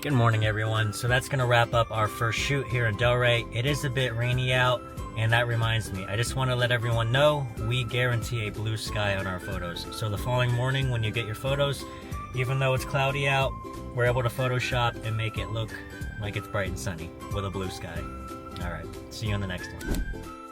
Good morning, everyone. So that's gonna wrap up our first shoot here in Delray. It is a bit rainy out, and that reminds me, I just want to let everyone know we guarantee a blue sky on our photos. So the following morning when you get your photos, even though it's cloudy out, we're able to Photoshop and make it look like it's bright and sunny with a blue sky. All right, see you on the next one.